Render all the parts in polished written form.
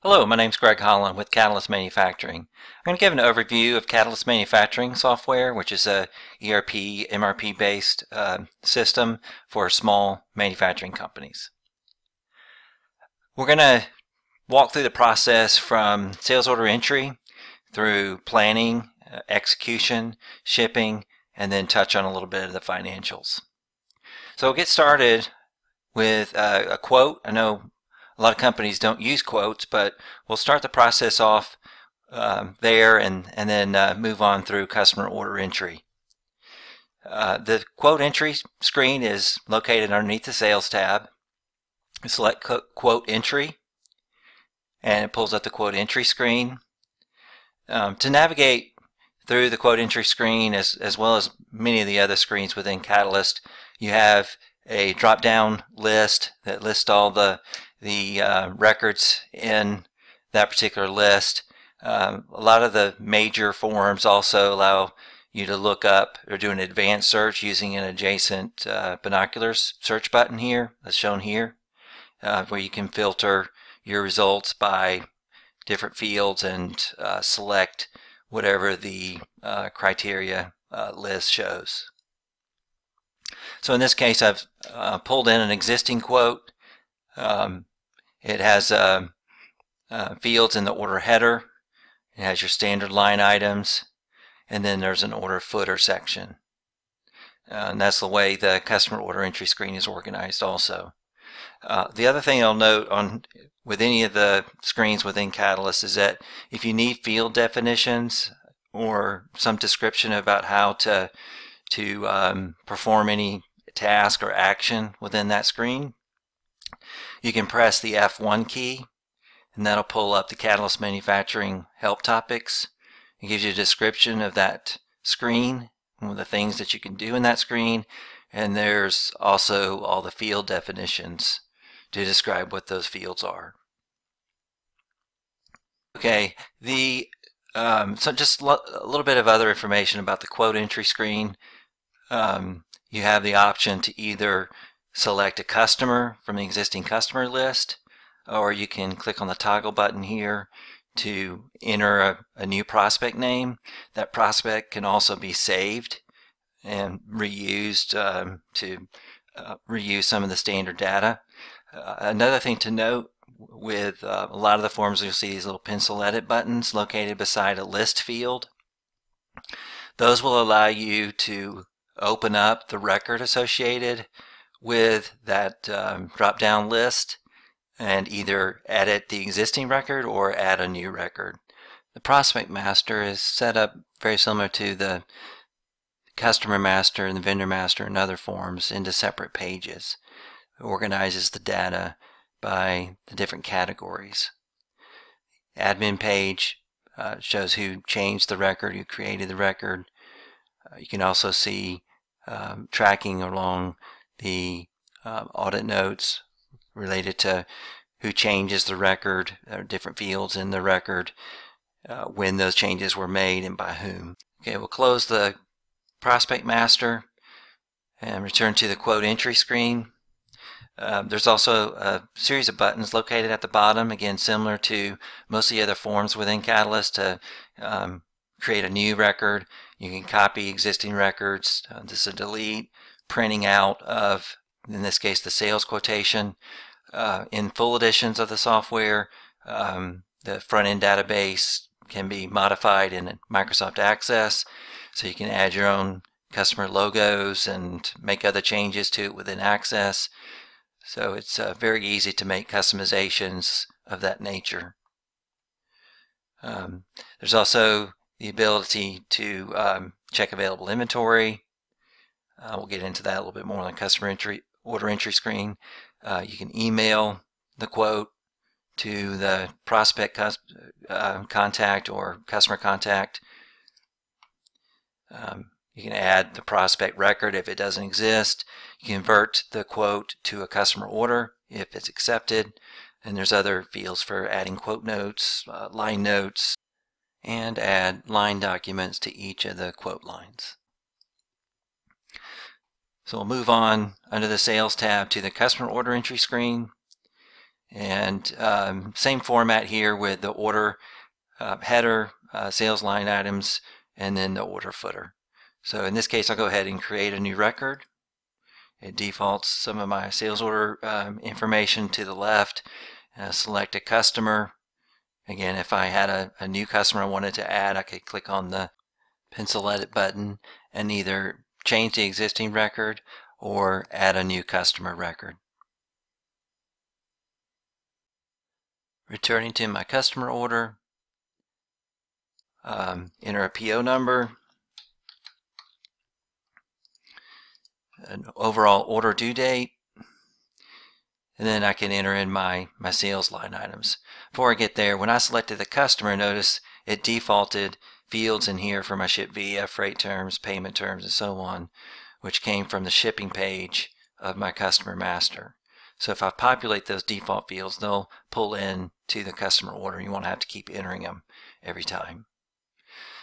Hello, my name is Greg Holland with Catalyst Manufacturing. I'm going to give an overview of Catalyst Manufacturing software, which is a ERP, MRP based system for small manufacturing companies. We're going to walk through the process from sales order entry through planning, execution, shipping, and then touch on a little bit of the financials. So we'll get started with a quote. I know a lot of companies don't use quotes, but we'll start the process off there and then move on through customer order entry. The quote entry screen is located underneath the Sales tab. Select Quote Entry, and it pulls up the quote entry screen. To navigate through the quote entry screen, as well as many of the other screens within Catalyst, you have a drop-down list that lists all the records in that particular list. A lot of the major forms also allow you to look up or do an advanced search using an adjacent binoculars search button here, that's shown here, where you can filter your results by different fields and select whatever the criteria list shows. So in this case, I've pulled in an existing quote. It has fields in the order header. It has your standard line items, and then there's an order footer section. And that's the way the customer order entry screen is organized also. The other thing I'll note with any of the screens within Catalyst is that if you need field definitions or some description about how to perform any task or action within that screen, you can press the F1 key, and that'll pull up the Catalyst Manufacturing help topics. It gives you a description of that screen and the things that you can do in that screen, and there's also all the field definitions to describe what those fields are. Okay, so just a little bit of other information about the quote entry screen. You have the option to either select a customer from the existing customer list, or you can click on the toggle button here to enter a new prospect name. That prospect can also be saved and reused to reuse some of the standard data. Another thing to note with a lot of the forms, you'll see these little pencil edit buttons located beside a list field. Those will allow you to open up the record associated with that drop-down list and either edit the existing record or add a new record. The Prospect Master is set up very similar to the Customer Master and the Vendor Master and other forms into separate pages. It organizes the data by the different categories. Admin page shows who changed the record, who created the record. You can also see tracking along the audit notes related to who changes the record, different fields in the record, when those changes were made and by whom. Okay, we'll close the Prospect Master and return to the quote entry screen. There's also a series of buttons located at the bottom, again similar to most of the other forms within Catalyst, to create a new record. You can copy existing records. This is a delete, printing out of, in this case, the sales quotation. In full editions of the software, the front-end database can be modified in Microsoft Access, so you can add your own customer logos and make other changes to it within Access. So it's very easy to make customizations of that nature. There's also the ability to check available inventory. We'll get into that a little bit more on the customer order entry screen. You can email the quote to the prospect contact or customer contact. You can add the prospect record if it doesn't exist. You can convert the quote to a customer order if it's accepted. And there's other fields for adding quote notes, line notes, and add line documents to each of the quote lines. So we'll move on under the Sales tab to the Customer Order Entry screen. And same format here with the order header, sales line items, and then the order footer. So in this case, I'll go ahead and create a new record. It defaults some of my sales order information to the left. Select a customer. Again, if I had a new customer I wanted to add, I could click on the pencil edit button and either change the existing record or add a new customer record. Returning to my customer order, enter a PO number, an overall order due date, and then I can enter in my sales line items. Before I get there, when I selected the customer, notice it defaulted fields in here for my ship via, freight terms, payment terms, and so on, which came from the shipping page of my customer master. So if I populate those default fields, they'll pull in to the customer order. You won't have to keep entering them every time.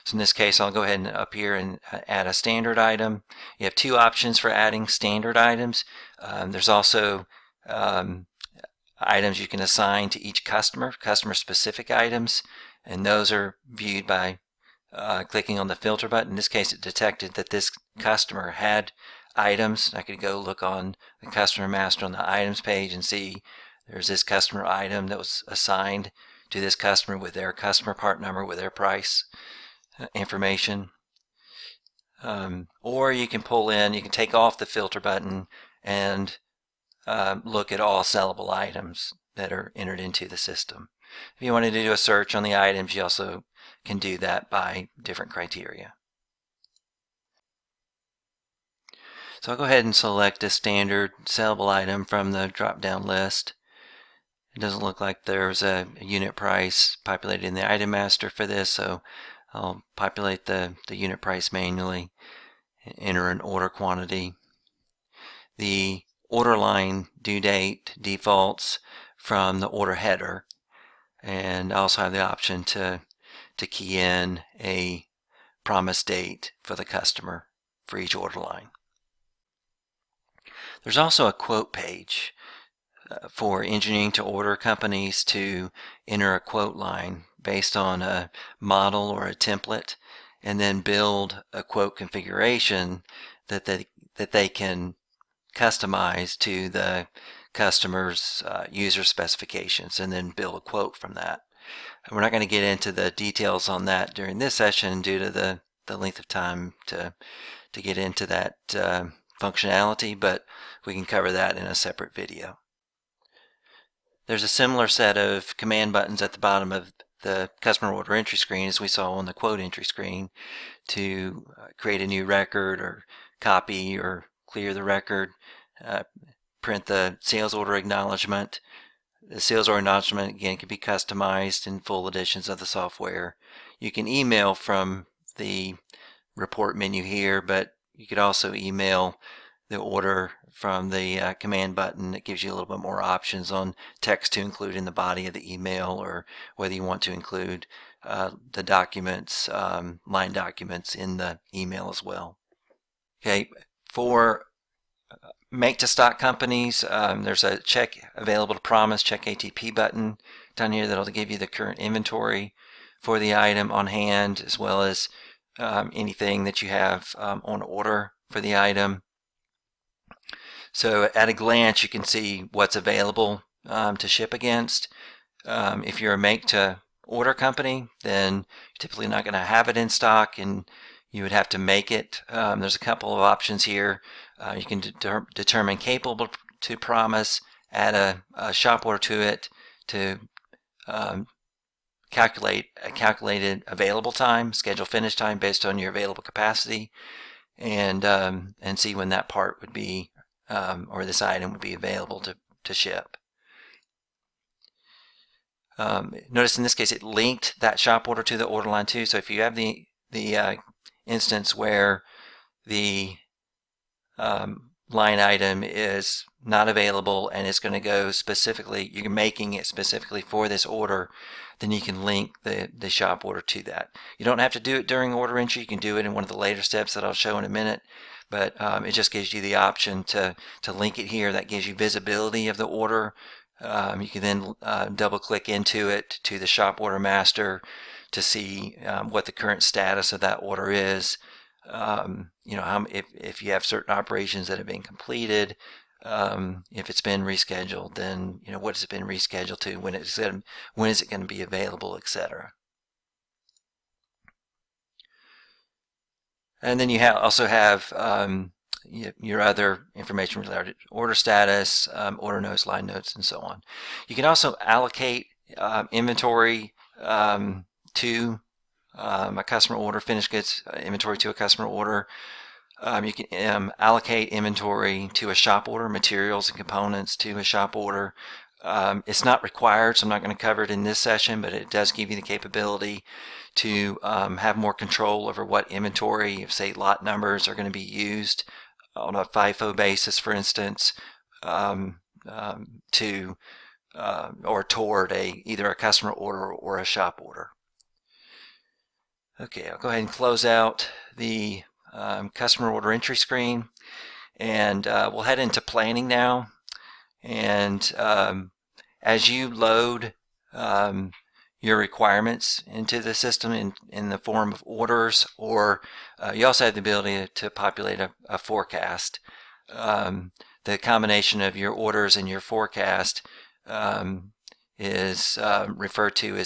So in this case, I'll go ahead and up here and add a standard item. You have two options for adding standard items. There's also items you can assign to each customer specific items, and those are viewed by clicking on the filter button. In this case, it detected that this customer had items. I could go look on the customer master on the items page and see there's this customer item that was assigned to this customer with their customer part number, with their price information. Or you can pull in, you can take off the filter button and look at all sellable items that are entered into the system. If you wanted to do a search on the items, you also can do that by different criteria. So I'll go ahead and select a standard sellable item from the drop-down list. It doesn't look like there's a unit price populated in the item master for this, so I'll populate the unit price manually, enter an order quantity. The order line due date defaults from the order header, and I also have the option to key in a promise date for the customer for each order line. There's also a quote page for engineering to order companies to enter a quote line based on a model or a template, and then build a quote configuration that they can customize to the customer's user specifications, and then build a quote from that. And we're not going to get into the details on that during this session due to the length of time to get into that functionality, but we can cover that in a separate video. There's a similar set of command buttons at the bottom of the customer order entry screen as we saw on the quote entry screen to create a new record, or copy or clear the record, print the sales order acknowledgement. The sales order acknowledgement, again, can be customized in full editions of the software. You can email from the report menu here, but you could also email the order from the command button. It gives you a little bit more options on text to include in the body of the email, or whether you want to include the documents, line documents in the email as well. Okay, for make to stock companies, there's a check available to promise, check ATP button down here that'll give you the current inventory for the item on hand, as well as anything that you have on order for the item. So at a glance, you can see what's available to ship against. If you're a make to order company, then you're typically not going to have it in stock, and you would have to make it. There's a couple of options here. You can determine capable to promise, add a shop order to it to calculate a calculated available time, schedule finish time based on your available capacity, and see when that part would be, or this item would be available to ship. Notice in this case it linked that shop order to the order line too. So if you have the instance where the line item is not available and it's going to go specifically, you're making it specifically for this order, then you can link the shop order to that. You don't have to do it during order entry. You can do it in one of the later steps that I'll show in a minute, but it just gives you the option to link it here. That gives you visibility of the order You can then double click into it to the shop order master to see what the current status of that order is. If you have certain operations that have been completed, if it's been rescheduled, then what has it been rescheduled to, when is it going to be available, etc. And then you also have your other information related to order status, order notes, line notes, and so on. You can also allocate inventory to a customer order, finished goods inventory to a customer order. You can allocate inventory to a shop order, materials and components to a shop order. It's not required, so I'm not going to cover it in this session, but it does give you the capability to have more control over what inventory, if say lot numbers are going to be used on a FIFO basis, for instance, or toward either a customer order or a shop order. Okay, I'll go ahead and close out the customer order entry screen, and we'll head into planning now. And as you load your requirements into the system in the form of orders, or you also have the ability to populate a forecast. The combination of your orders and your forecast is referred to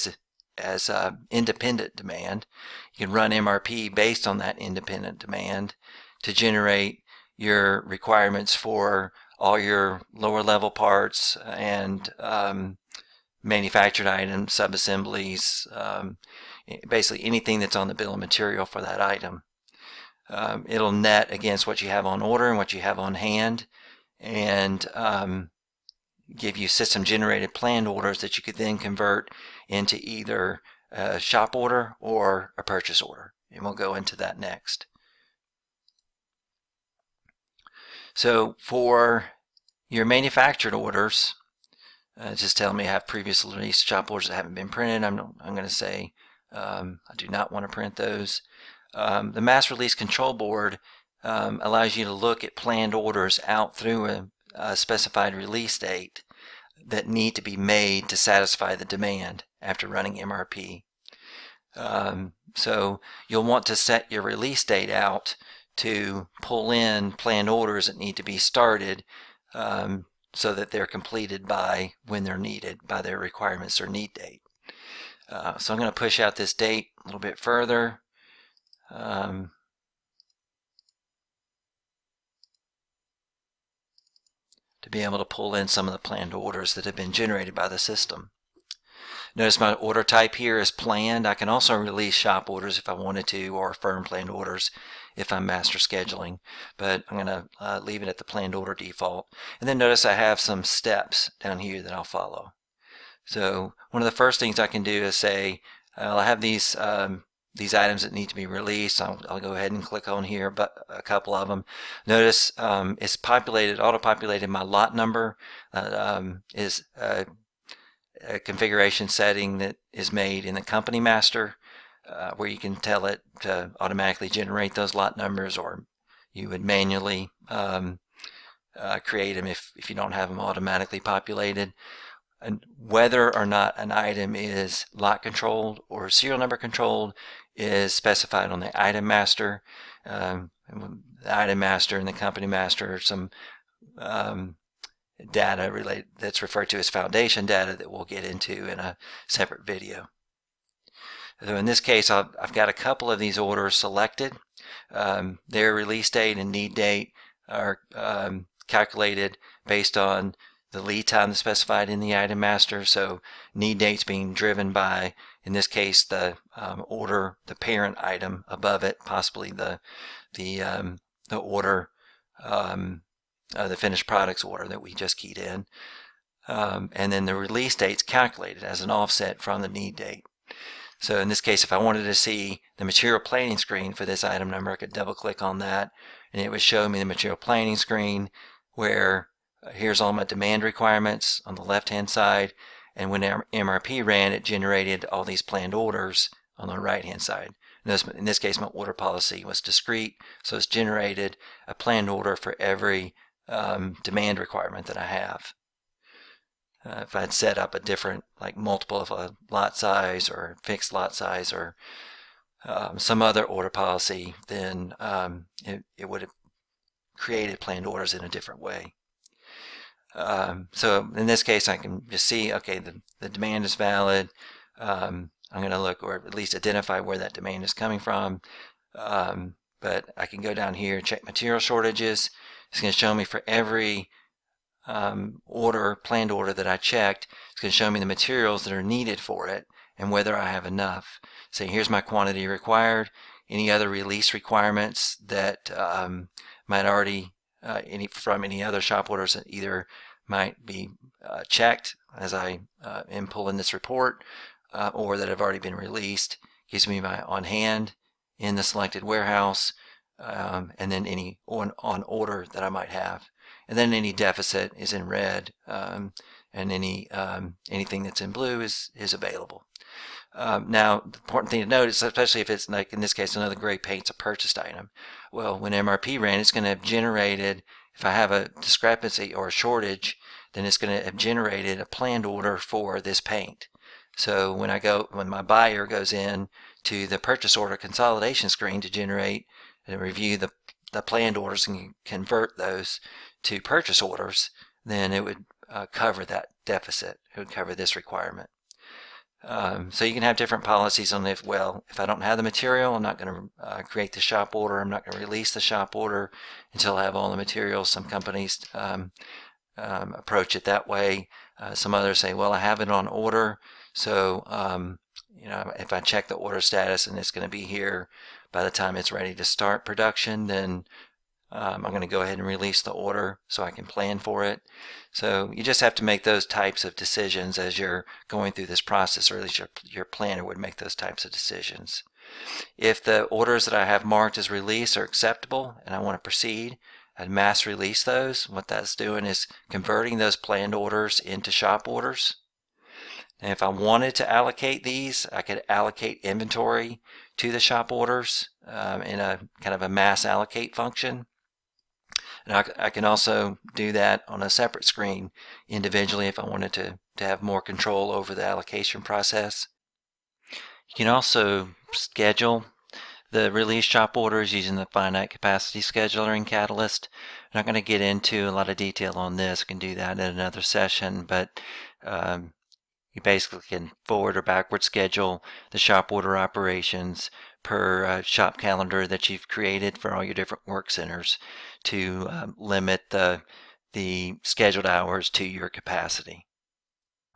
as independent demand. You can run MRP based on that independent demand to generate your requirements for all your lower level parts and manufactured items, sub-assemblies, basically anything that's on the bill of material for that item. It'll net against what you have on order and what you have on hand, and give you system generated planned orders that you could then convert into either a shop order or a purchase order, and we'll go into that next. So for your manufactured orders, just tell me I have previously released shop orders that haven't been printed. I'm going to say I do not want to print those. The mass release control board allows you to look at planned orders out through a specified release date that need to be made to satisfy the demand after running MRP. So you'll want to set your release date out to pull in planned orders that need to be started so that they're completed by when they're needed, by their requirements or need date. So I'm going to push out this date a little bit further. To be able to pull in some of the planned orders that have been generated by the system. Notice my order type here is planned. I can also release shop orders if I wanted to, or firm planned orders if I'm master scheduling, but I'm going to leave it at the planned order default. And then notice I have some steps down here that I'll follow. So one of the first things I can do is say I'll have these items that need to be released. I'll go ahead and click on here, but a couple of them. Notice it's auto-populated my lot number. Is a configuration setting that is made in the company master, where you can tell it to automatically generate those lot numbers, or you would manually create them if you don't have them automatically populated. And whether or not an item is lot controlled or serial number controlled is specified on the item master. The item master and the company master are some data related that's referred to as foundation data that we'll get into in a separate video. So in this case, I've got a couple of these orders selected. Their release date and need date are calculated based on the lead time that's specified in the item master. So need dates being driven by, in this case, the order, the parent item above it, possibly the order, the finished products order that we just keyed in, and then the release date's calculated as an offset from the need date. So in this case, if I wanted to see the material planning screen for this item number, I could double click on that, and it would show me the material planning screen where here's all my demand requirements on the left hand side, and when MRP ran, it generated all these planned orders on the right hand side. In this case, my order policy was discrete, so it's generated a planned order for every demand requirement that I have. if I'd set up a different, like multiple of a lot size or fixed lot size or some other order policy, then it would have created planned orders in a different way. So in this case, I can just see, okay, the demand is valid. I'm going to look, or at least identify where that demand is coming from. But I can go down here, check material shortages. It's going to show me for every planned order that I checked. It's going to show me the materials that are needed for it and whether I have enough. So here's my quantity required. Any other release requirements that might already from any other shop orders that either might be checked as I am pulling this report or that have already been released. Gives me my on hand in the selected warehouse, and then any on order that I might have. And then any deficit is in red, and anything that's in blue is available. Now, the important thing to note is, especially if it's like in this case, another gray paint's a purchased item. Well, when MRP ran, it's going to have generated, if I have a discrepancy or a shortage, then it's going to have generated a planned order for this paint. So when my buyer goes in to the purchase order consolidation screen to generate and review the planned orders and convert those to purchase orders, then it would cover that deficit. It would cover this requirement. So you can have different policies on if I don't have the material, I'm not going to create the shop order. I'm not going to release the shop order until I have all the materials. Some companies approach it that way. Some others say, well, I have it on order, so if I check the order status and it's going to be here by the time it's ready to start production, then I'm going to go ahead and release the order so I can plan for it. So you just have to make those types of decisions as you're going through this process, or at least your planner would make those types of decisions. If the orders that I have marked as release are acceptable and I want to proceed, I'd mass release those. What that's doing is converting those planned orders into shop orders. And if I wanted to allocate these, I could allocate inventory to the shop orders in a kind of a mass allocate function. And I can also do that on a separate screen individually if I wanted to have more control over the allocation process. You can also schedule the release shop orders using the finite capacity scheduler in Catalyst. I'm not going to get into a lot of detail on this. I can do that in another session, but you basically can forward or backward schedule the shop order operations per shop calendar that you've created for all your different work centers to limit the scheduled hours to your capacity.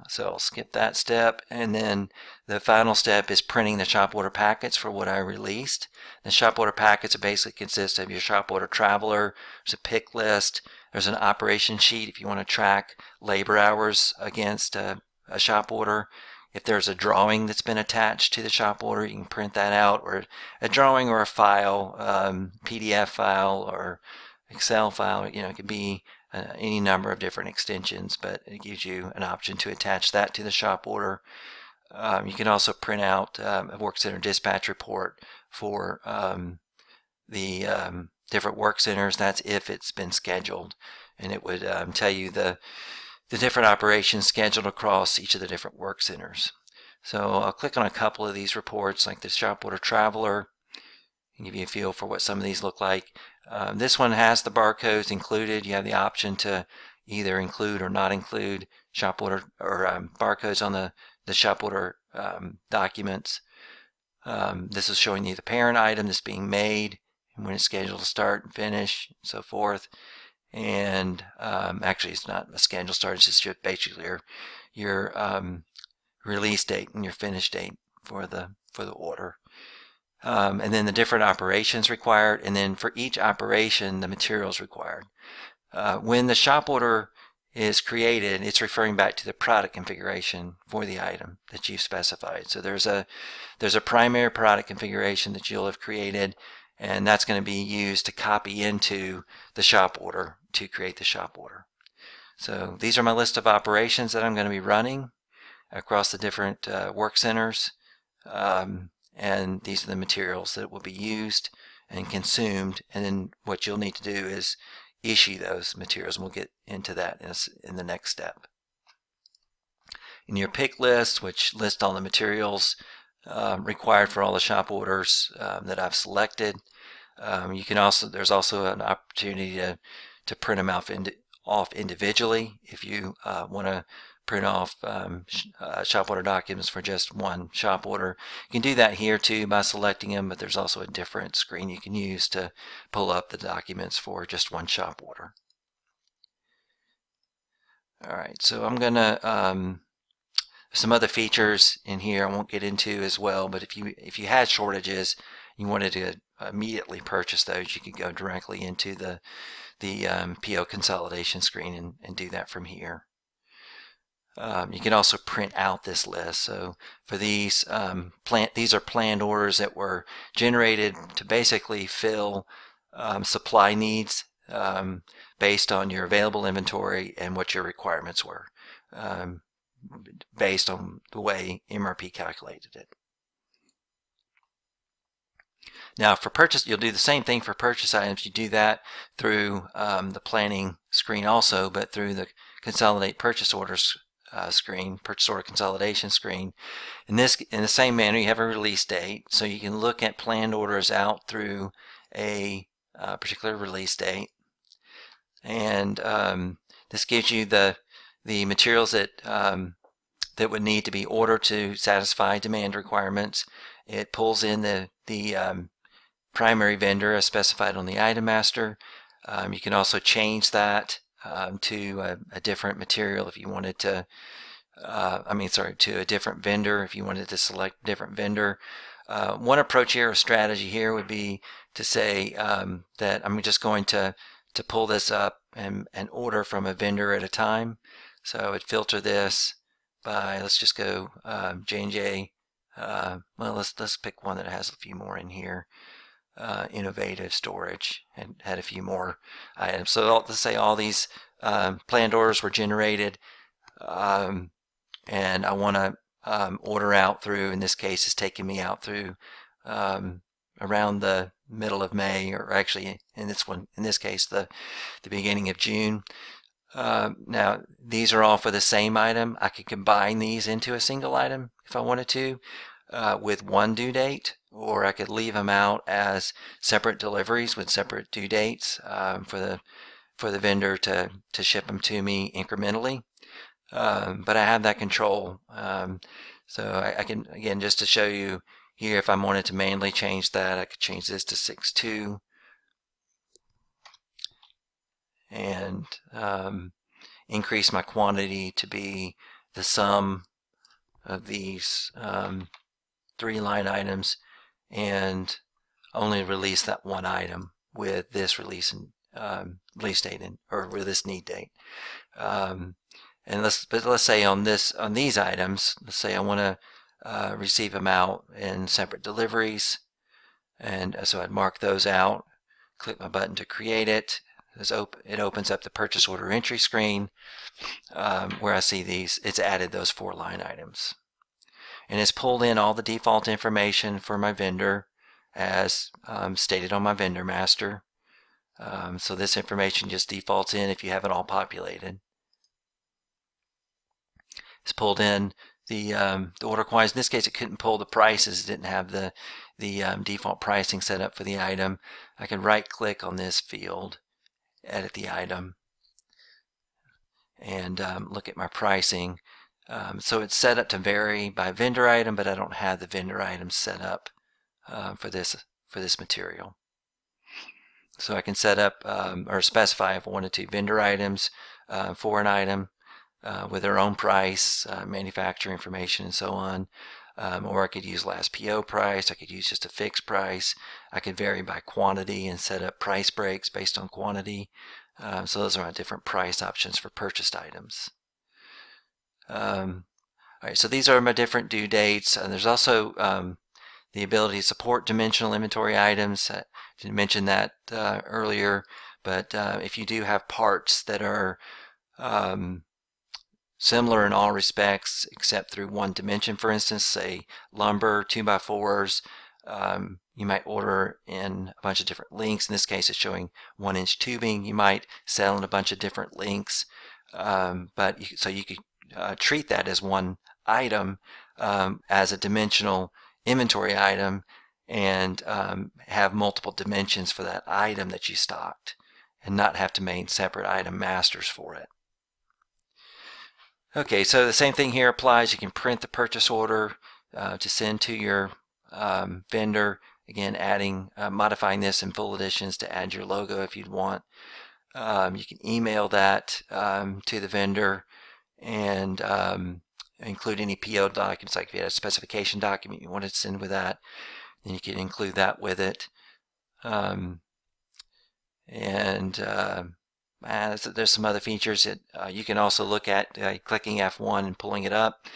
So I'll skip that step, and then the final step is printing the shop order packets for what I released. The shop order packets basically consist of your shop order traveler. There's a pick list. There's an operation sheet if you want to track labor hours against a shop order. If there's a drawing that's been attached to the shop order, you can print that out, or a drawing or a file, PDF file or Excel file. It could be any number of different extensions, but it gives you an option to attach that to the shop order. You can also print out a work center dispatch report for the different work centers. That's if it's been scheduled, and it would tell you the different operations scheduled across each of the different work centers. So I'll click on a couple of these reports, like the shop order traveler, and give you a feel for what some of these look like. This one has the barcodes included. You have the option to either include or not include shop order or barcodes on the shop order documents. This is showing you the parent item that's being made and when it's scheduled to start and finish and so forth. And actually it's not a scheduled start, it's just basically your release date and your finish date for the order. And then the different operations required, and then for each operation the materials required. When the shop order is created, it's referring back to the product configuration for the item that you've specified. So there's a primary product configuration that you'll have created, and that's going to be used to copy into the shop order to create the shop order. So these are my list of operations that I'm going to be running across the different work centers. And these are the materials that will be used and consumed, and then what you'll need to do is issue those materials, and we'll get into that in the next step. in your pick list, which lists all the materials required for all the shop orders that I've selected. You can also, there's also an opportunity to print them off individually if you want to print off shop order documents for just one shop order. You can do that here too by selecting them, but there's also a different screen you can use to pull up the documents for just one shop order. Alright, so I'm gonna some other features in here I won't get into as well, but if you had shortages, you wanted to immediately purchase those, you could go directly into the PO consolidation screen and do that from here. You can also print out this list. So for these these are planned orders that were generated to basically fill supply needs based on your available inventory and what your requirements were, based on the way MRP calculated it. Now for purchase, you'll do the same thing for purchase items. You do that through the planning screen also, but through the consolidate purchase orders screen, purchase order consolidation screen. In the same manner, you have a release date, so you can look at planned orders out through a particular release date, and this gives you the materials that that would need to be ordered to satisfy demand requirements. It pulls in the primary vendor as specified on the item master. You can also change that to a different material if you wanted to, to a different vendor if you wanted to select a different vendor. One approach here, or strategy here, would be to say that I'm just going to pull this up and order from a vendor at a time. So I would filter this by, let's just go J&J. Well, let's pick one that has a few more in here. Innovative storage, and had a few more items. So let's say all these planned orders were generated, and I want to order out through, in this case it's taking me out through around the middle of May, or actually in this case the beginning of June. Now these are all for the same item. I could combine these into a single item if I wanted to, with one due date, or I could leave them out as separate deliveries with separate due dates for the vendor to ship them to me incrementally. But I have that control, so I can, again, just to show you here, if I wanted to manually change that, I could change this to 6.2 and increase my quantity to be the sum of these 3 line items, and only release that one item with this release date or with this need date. And let's say on these items, let's say I want to receive them out in separate deliveries, and so I'd mark those out, click my button to create it. It opens up the purchase order entry screen where I see these. It's added those 4 line items, and it's pulled in all the default information for my vendor as stated on my vendor master. So this information just defaults in if you have it all populated. It's pulled in the order quantities. In this case, it couldn't pull the prices. It didn't have the default pricing set up for the item. I can right click on this field, edit the item, and look at my pricing. So it's set up to vary by vendor item, but I don't have the vendor item set up for this material. So I can set up or specify if I wanted to vendor items for an item with their own price, manufacturer information, and so on. Or I could use last PO price. I could use just a fixed price. I could vary by quantity and set up price breaks based on quantity. So those are my different price options for purchased items. Alright, so these are my different due dates. There's also the ability to support dimensional inventory items. I didn't mention that earlier, but if you do have parts that are similar in all respects except through one dimension, for instance, say lumber, 2x4s, you might order in a bunch of different lengths. In this case, it's showing 1-inch tubing. You might sell in a bunch of different lengths, so you could treat that as one item, as a dimensional inventory item, and have multiple dimensions for that item that you stocked, and not have to make separate item masters for it. Okay, so the same thing here applies. You can print the purchase order to send to your vendor. Again, modifying this in full editions to add your logo if you'd want. You can email that to the vendor and include any PO documents, like if you had a specification document you wanted to send with that, then you can include that with it. There's some other features that you can also look at clicking F1 and pulling it up,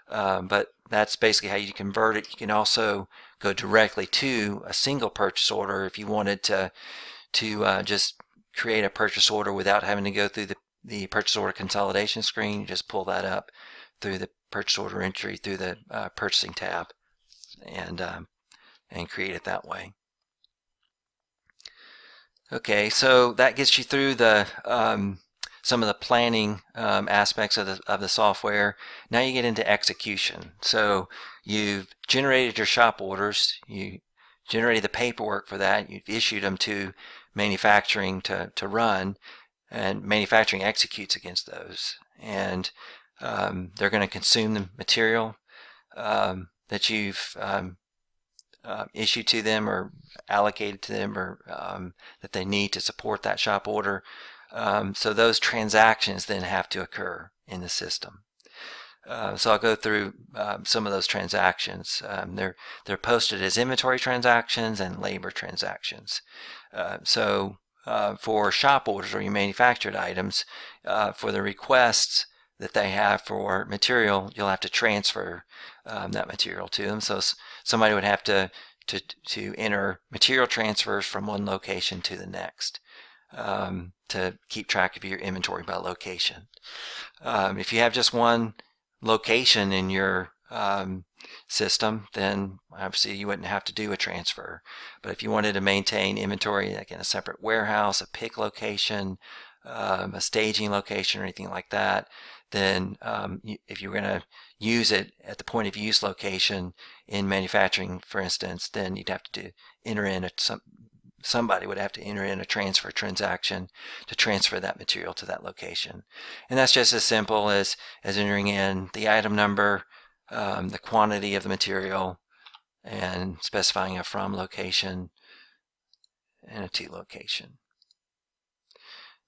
but that's basically how you convert it. You can also go directly to a single purchase order if you wanted to just create a purchase order without having to go through the purchase order consolidation screen. You just pull that up through the purchase order entry through the purchasing tab, and create it that way. Okay, so that gets you through the some of the planning aspects of the software. Now you get into execution. So you've generated your shop orders, you generated the paperwork for that, you've issued them to manufacturing to run, and manufacturing executes against those, and they're going to consume the material that you've issued to them or allocated to them, or that they need to support that shop order. So those transactions then have to occur in the system. So I'll go through some of those transactions. They're posted as inventory transactions and labor transactions. For shop orders or your manufactured items, for the requests that they have for material, you'll have to transfer that material to them. So somebody would have to enter material transfers from one location to the next to keep track of your inventory by location. If you have just one location in your system, then obviously you wouldn't have to do a transfer. But if you wanted to maintain inventory like in a separate warehouse, a pick location, a staging location, or anything like that, then if you're going to use it at the point of use location in manufacturing, for instance, then you'd have to enter in somebody would have to enter in a transfer transaction to transfer that material to that location. And that's just as simple as entering in the item number, the quantity of the material, and specifying a from location and a to location.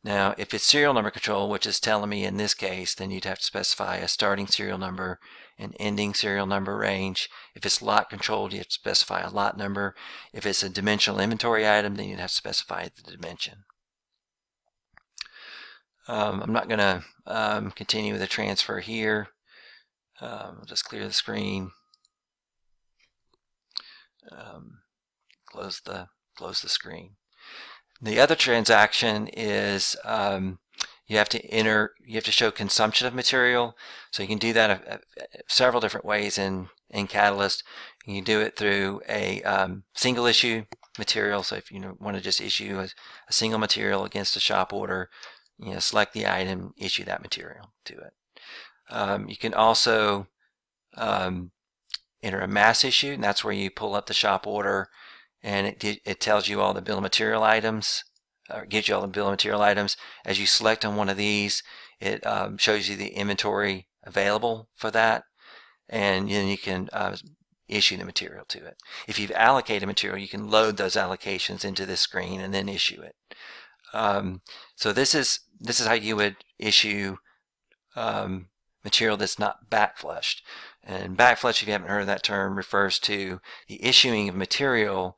Now, if it's serial number control, which is telling me in this case, then you'd have to specify a starting serial number and ending serial number range. If it's lot controlled, you have to specify a lot number. If it's a dimensional inventory item, then you'd have to specify the dimension. I'm not going to continue with the transfer here. I'll just clear the screen. Close the screen. The other transaction is you have to show consumption of material. So you can do that several different ways in Catalyst. You can do it through a single issue material. So if you want to just issue a single material against a shop order, select the item, issue that material to it. You can also enter a mass issue, and that's where you pull up the shop order, and it tells you all the bill of material items, or gives you all the bill of material items. As you select on one of these, it shows you the inventory available for that, and then you can issue the material to it. If you've allocated material, you can load those allocations into this screen and then issue it. So this is how you would issue material that's not backflushed. And backflush, if you haven't heard of that term, refers to the issuing of material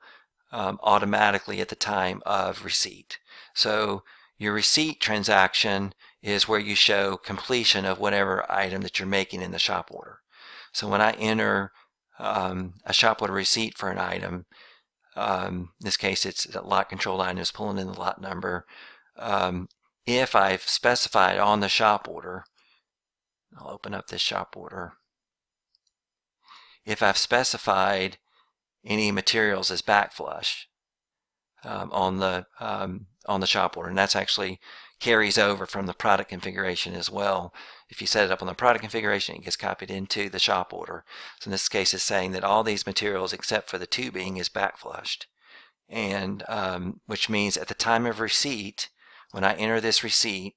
automatically at the time of receipt. So your receipt transaction is where you show completion of whatever item that you're making in the shop order. So when I enter a shop order receipt for an item, in this case it's a lot control item, is pulling in the lot number. If I've specified on the shop order, I'll open up this shop order. If I've specified any materials as backflush on the shop order, and that's actually carries over from the product configuration as well. If you set it up on the product configuration, it gets copied into the shop order. So in this case, it's saying that all these materials except for the tubing is backflushed, and which means at the time of receipt, when I enter this receipt,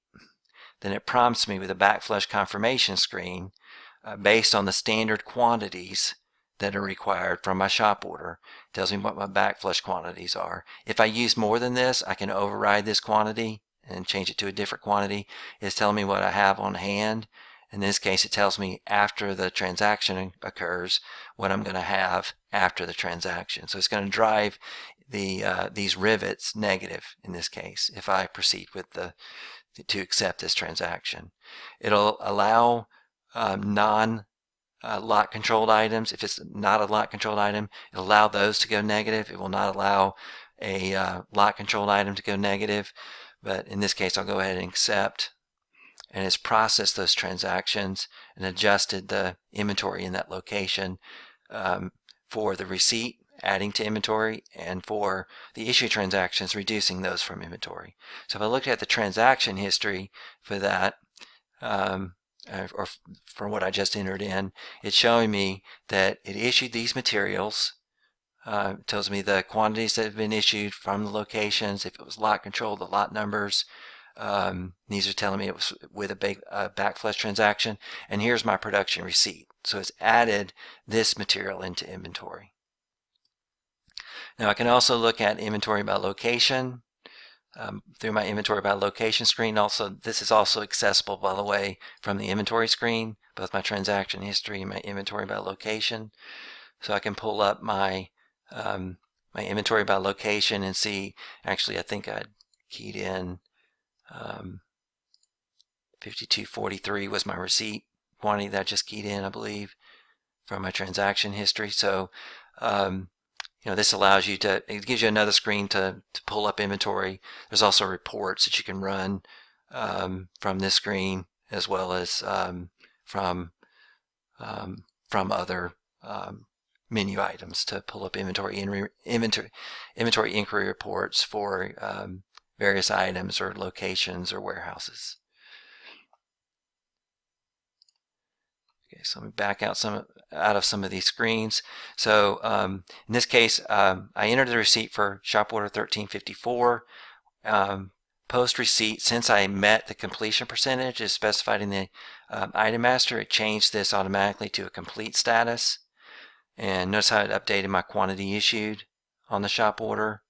then it prompts me with a backflush confirmation screen based on the standard quantities that are required from my shop order. It tells me what my backflush quantities are. If I use more than this, I can override this quantity and change it to a different quantity. It's telling me what I have on hand. In this case, it tells me after the transaction occurs what I'm going to have after the transaction. So it's going to drive these rivets negative in this case if I proceed with to accept this transaction. It'll allow non-lot controlled items. If it's not a lot controlled item, it'll allow those to go negative. It will not allow a lot controlled item to go negative. But in this case, I'll go ahead and accept, and it's processed those transactions and adjusted the inventory in that location for the receipt, adding to inventory, and for the issue transactions, reducing those from inventory. So if I look at the transaction history for that, or for what I just entered in, it's showing me that it issued these materials. It tells me the quantities that have been issued from the locations, if it was lot control, the lot numbers. These are telling me it was with a big backflush transaction, and here's my production receipt. So it's added this material into inventory. Now I can also look at inventory by location through my inventory by location screen. Also, this is also accessible, by the way, from the inventory screen, both my transaction history and my inventory by location. So I can pull up my my inventory by location and see, actually I think I keyed in 5243 was my receipt quantity that I just keyed in, I believe, from my transaction history. So this allows you to, it gives you another screen to pull up inventory. There's also reports that you can run from this screen, as well as from other menu items to pull up inventory inquiry reports for various items or locations or warehouses. Okay, so let me back out of some of these screens. So in this case, I entered the receipt for shop order 1354. Post receipt, since I met the completion percentage as specified in the item master, it changed this automatically to a complete status. And notice how it updated my quantity issued on the shop order.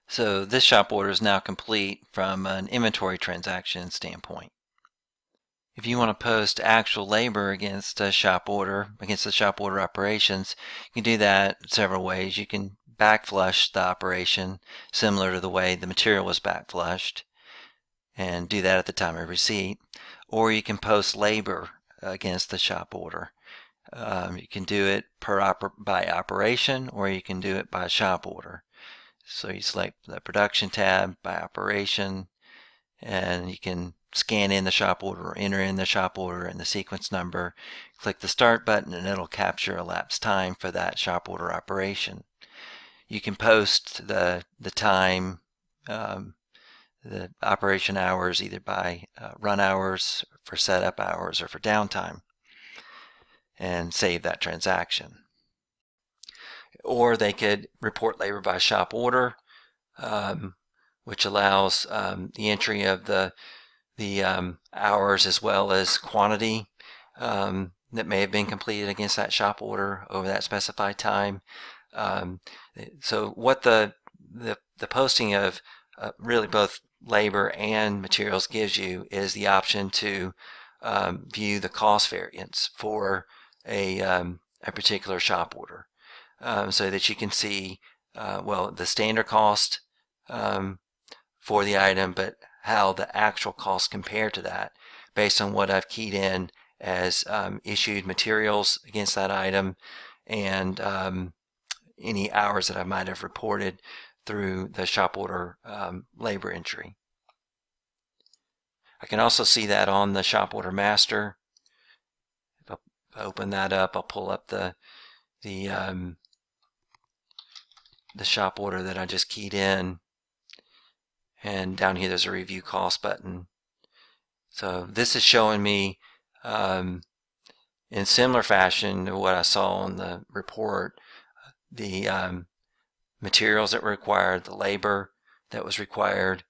So this shop order is now complete from an inventory transaction standpoint. If you want to post actual labor against a shop order, against the shop order operations, you can do that several ways. You can backflush the operation similar to the way the material was backflushed and do that at the time of receipt. Or you can post labor against the shop order. You can do it by operation, or you can do it by shop order. So you select the production tab by operation, and you can scan in the shop order or enter in the shop order and the sequence number. Click the start button and it'll capture elapsed time for that shop order operation. You can post the time, the operation hours, either by run hours, for setup hours, or for downtime, and save that transaction. Or they could report labor by shop order, which allows the entry of the hours as well as quantity that may have been completed against that shop order over that specified time. So what the posting of really both labor and materials gives you is the option to view the cost variance for a particular shop order, so that you can see the standard cost for the item, but how the actual costs compare to that based on what I've keyed in as issued materials against that item, and any hours that I might have reported through the shop order labor entry. I can also see that on the shop order master. If I open that up, I'll pull up the shop order that I just keyed in, and down here there's a review cost button. So this is showing me in similar fashion to what I saw on the report, the materials that were required, the labor that was required,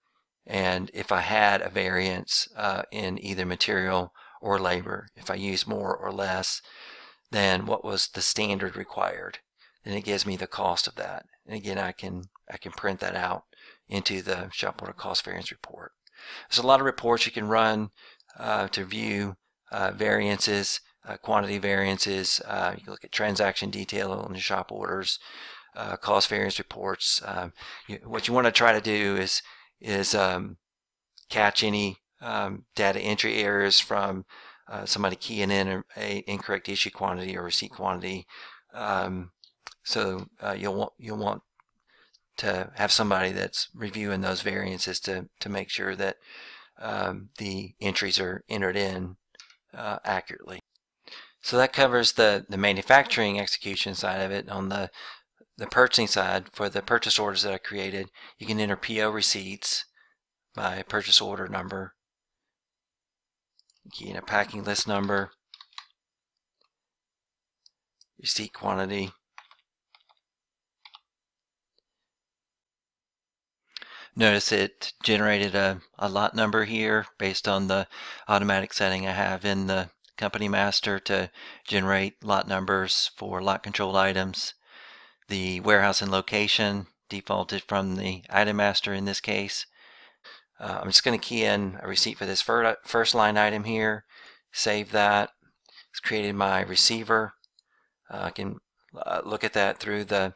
and if I had a variance in either material or labor, if I used more or less than what was the standard required, then it gives me the cost of that. And again, I can print that out into the shop order cost variance report. There's a lot of reports you can run to view variances, quantity variances. You can look at transaction detail on the shop orders, cost variance reports. What you want to try to do is catch any data entry errors from somebody keying in a incorrect issue quantity or receipt quantity. So you'll want to have somebody that's reviewing those variances to make sure that the entries are entered in accurately. So that covers the manufacturing execution side of it. On the purchasing side, for the purchase orders that I created, you can enter PO receipts by purchase order number, key in a packing list number, receipt quantity. Notice it generated a lot number here based on the automatic setting I have in the company master to generate lot numbers for lot controlled items. The warehouse and location defaulted from the item master in this case. I'm just going to key in a receipt for this first line item here, save that. It's created my receiver. I can look at that through the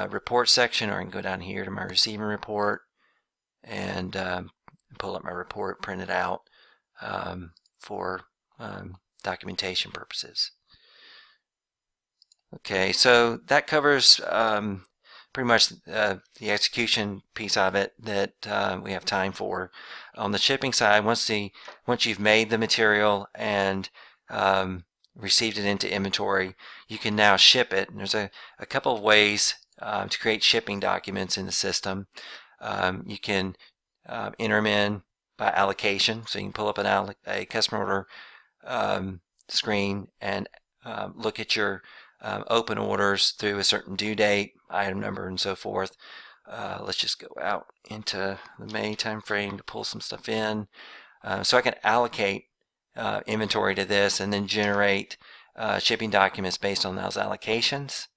report section, or I can go down here to my receiving report and pull up my report, print it out for documentation purposes. Okay, so that covers pretty much the execution piece of it that we have time for. On the shipping side, once you've made the material and received it into inventory, you can now ship it. And there's a couple of ways to create shipping documents in the system. You can enter them in by allocation, so you can pull up a customer order screen and look at your open orders through a certain due date, item number, and so forth. Let's just go out into the May time frame to pull some stuff in. So I can allocate inventory to this and then generate shipping documents based on those allocations,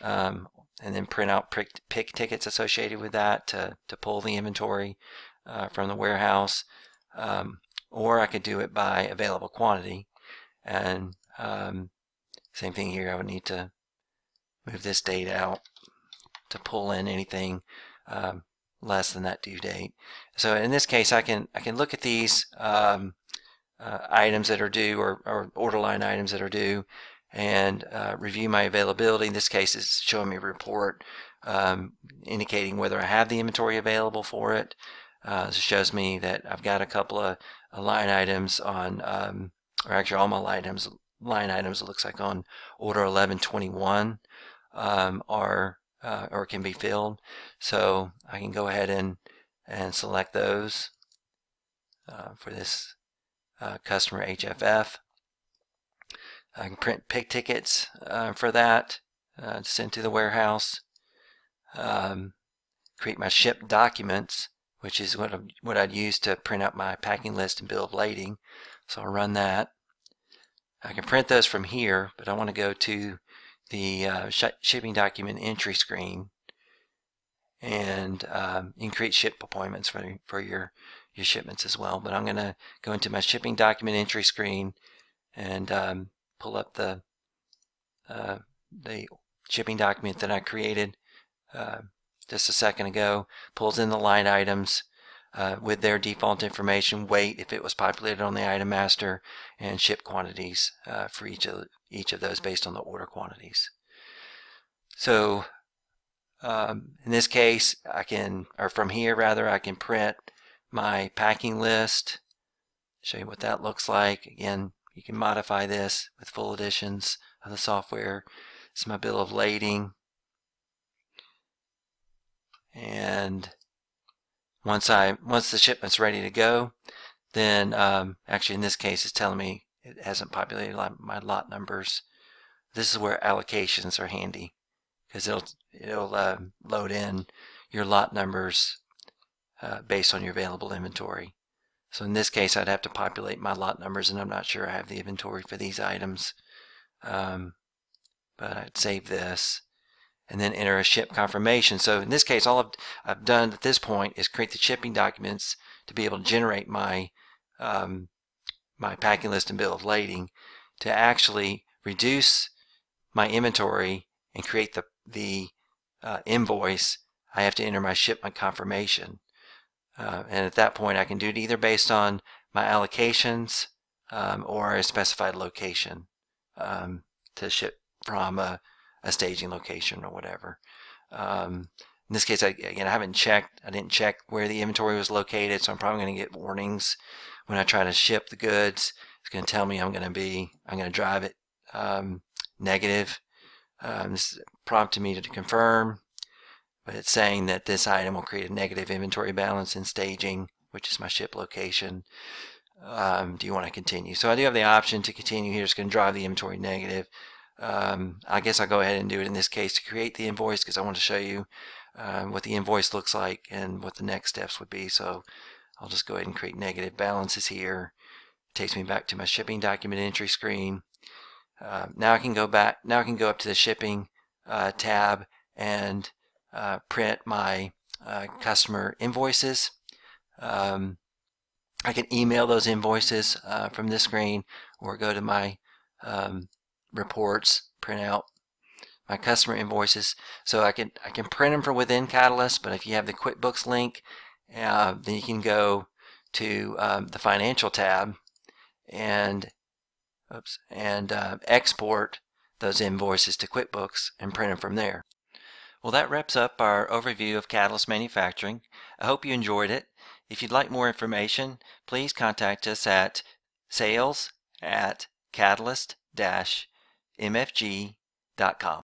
and then print out pick tickets associated with that to pull the inventory from the warehouse. Or I could do it by available quantity, and same thing here. I would need to move this date out to pull in anything less than that due date. So in this case, I can look at these items that are due, or order line items that are due, and review my availability. In this case, it's showing me a report indicating whether I have the inventory available for it. This shows me that I've got a couple of line items on, or actually all my line items, it looks like on order 1121 are or can be filled. So I can go ahead and select those for this customer HFF. I can print pick tickets for that to send to the warehouse. Create my ship documents, which is what I'd use to print out my packing list and bill of lading. So I'll run that. I can print those from here, but I want to go to the shipping document entry screen, and you can create ship appointments for your shipments as well. But I'm going to go into my shipping document entry screen and pull up the shipping document that I created just a second ago. Pulls in the line items with their default information, weight if it was populated on the item master, and ship quantities for each of those based on the order quantities. So in this case, from here I can print my packing list, show you what that looks like. Again, you can modify this with full editions of the software. It's my bill of lading, and Once the shipment's ready to go, then actually in this case it's telling me it hasn't populated my lot numbers. This is where allocations are handy, because it'll load in your lot numbers based on your available inventory. So in this case I'd have to populate my lot numbers, and I'm not sure I have the inventory for these items. But I'd save this and then enter a ship confirmation. So in this case, all I've done at this point is create the shipping documents to be able to generate my my packing list and bill of lading. To actually reduce my inventory and create the invoice, I have to enter my shipment confirmation. And at that point, I can do it either based on my allocations or a specified location to ship from a staging location or whatever. In this case, I didn't check where the inventory was located, so I'm probably going to get warnings when I try to ship the goods. It's going to tell me I'm going to drive it negative. This is prompting me to confirm, but it's saying that this item will create a negative inventory balance in staging, which is my ship location. Do you want to continue? So I do have the option to continue here. It's going to drive the inventory negative. I guess I'll go ahead and do it in this case to create the invoice, because I want to show you what the invoice looks like and what the next steps would be. So I'll just go ahead and create negative balances here. It takes me back to my shipping document entry screen. Now I can go back. Now I can go up to the shipping tab and print my customer invoices. I can email those invoices from this screen, or go to my reports, print out my customer invoices. So I can print them from within Catalyst, but if you have the QuickBooks link, then you can go to the Financial tab and export those invoices to QuickBooks and print them from there. Well, that wraps up our overview of Catalyst Manufacturing. I hope you enjoyed it. If you'd like more information, please contact us at sales@catalyst-mfg.com.